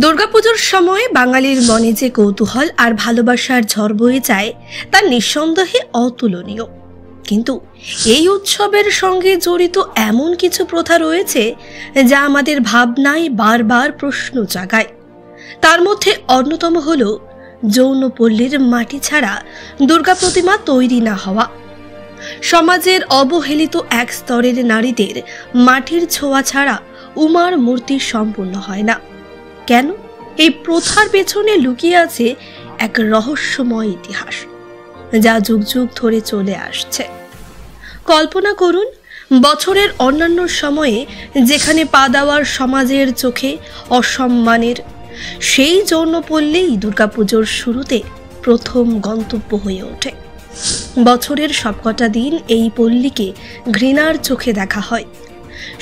দুর্গাপুজোর সময় বাঙালির মনে যে কৌতূহল আর ভালোবাসার ঝড় বয়ে যায় তা নিঃসন্দেহে অতুলনীয়। কিন্তু এই উৎসবের সঙ্গে জড়িত এমন কিছু প্রথা রয়েছে যা আমাদের ভাবনায় বারবার প্রশ্ন জাগায়। তার মধ্যে অন্যতম হল যৌনপল্লীর মাটি ছাড়া দুর্গা প্রতিমা তৈরি না হওয়া। সমাজের অবহেলিত এক স্তরের নারীদের মাটির ছোঁয়া ছাড়া উমার মূর্তি সম্পূর্ণ হয় না। কেন? এই প্রথার পেছনে লুকিয়ে আছে এক রহস্যময় ইতিহাস যা যুগ যুগ ধরে চলে আসছে। কল্পনা করুন, বছরের অন্যান্য সময়ে যেখানে পা দেওয়ার সমাজের চোখে অসম্মানের, সেই যৌনপল্লী দুর্গাপুজোর শুরুতে প্রথম গন্তব্য হয়ে ওঠে। বছরের সবকটা দিন এই পল্লীকে ঘৃণার চোখে দেখা হয়।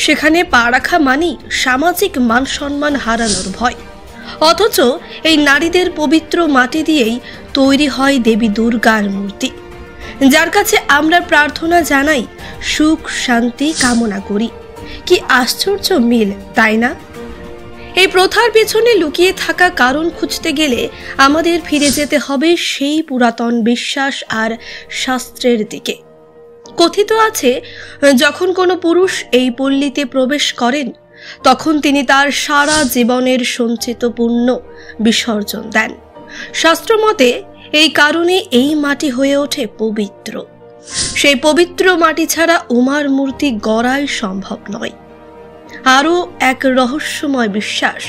সেখানে পা রাখা মানেই সামাজিক মান সম্মান হারানোর ভয়। অথচ এই নারীদের পবিত্র মাটি দিয়েই তৈরি হয় দেবী দুর্গার মূর্তি, যার কাছে আমরা প্রার্থনা জানাই, সুখ শান্তি কামনা করি। কি আশ্চর্য মিল, তাই না? এই প্রথার পেছনে লুকিয়ে থাকা কারণ খুঁজতে গেলে আমাদের ফিরে যেতে হবে সেই পুরাতন বিশ্বাস আর শাস্ত্রের দিকে। কথিত আছে, যখন কোনো পুরুষ এই পল্লীতে প্রবেশ করেন তখন তিনি তার সারা জীবনের সঞ্চিত পুণ্য বিসর্জন দেন। শাস্ত্রমতে এই কারণে এই মাটি হয়ে ওঠে পবিত্র। সেই পবিত্র মাটি ছাড়া উমার মূর্তি গড়াই সম্ভব নয়। আরও এক রহস্যময় বিশ্বাস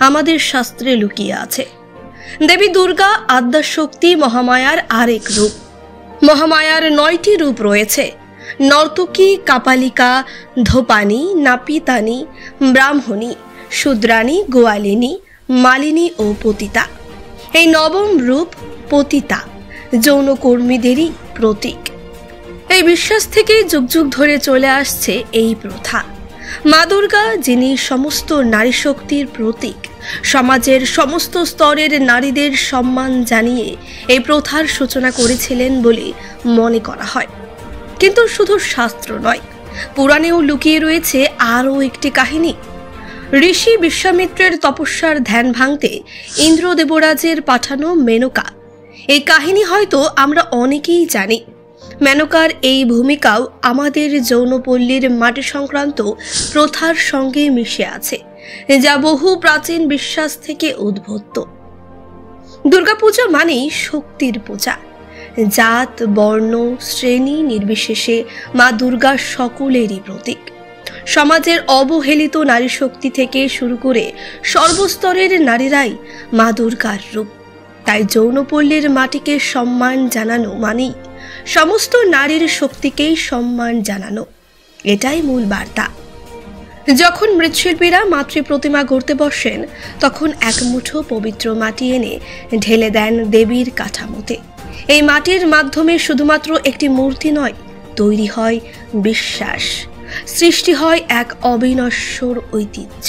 আমাদের শাস্ত্রে লুকিয়ে আছে। দেবী দুর্গা আদ্যাশক্তি মহামায়ার আরেক রূপ। মহামায়ার 9টি রূপ রয়েছে: নর্তকী, কাপালিকা, ধোপানি, নাপিতানি, ব্রাহ্মণী, শূদ্রাণী, গোয়ালিনী, মালিনী ও পতিতা। এই নবম রূপ পতিতা যৌনকর্মীদেরই প্রতীক। এই বিশ্বাস থেকেই যুগ যুগ ধরে চলে আসছে এই প্রথা। মা দুর্গা, যিনি সমস্ত নারী শক্তির প্রতীক, সমাজের সমস্ত স্তরের নারীদের সম্মান জানিয়ে এই প্রথার সূচনা করেছিলেন বলে মনে করা হয়। কিন্তু শুধু শাস্ত্র নয়, পুরাণেও লুকিয়ে রয়েছে আরও একটি কাহিনী। ঋষি বিশ্বামিত্রের তপস্যার ধ্যান ভাঙতে ইন্দ্র দেবরাজের পাঠানো মেনকা। এই কাহিনী হয়তো আমরা অনেকেই জানি। মেনকার এই ভূমিকাও আমাদের যৌনপল্লীর মাটি সংক্রান্ত প্রথার সঙ্গে মিশে আছে, যা বহু প্রাচীন বিশ্বাস থেকে উদ্ভূত। দুর্গাপূজা মানেই শক্তির পূজা। জাত, বর্ণ, শ্রেণী নির্বিশেষে মা দুর্গা সকলেরই প্রতীক। সমাজের অবহেলিত নারী শক্তি থেকে শুরু করে সর্বস্তরের নারীরাই মা দুর্গার রূপ। তাই যৌনপল্লীর মাটিকে সম্মান জানানো মানেই সমস্ত নারীর শক্তিকেই সম্মান জানানো। এটাই মূল বার্তা। যখন মৃৎশিল্পীরা মাতৃ প্রতিমা গড়তে বসেন, তখন এক মুঠো পবিত্র মাটি এনে ঢেলে দেন দেবীর কাঠামোতে। এই মাটির মাধ্যমে শুধুমাত্র একটি মূর্তি নয়, তৈরি হয় বিশ্বাস, সৃষ্টি হয় এক অবিনশ্বর ঐতিহ্য।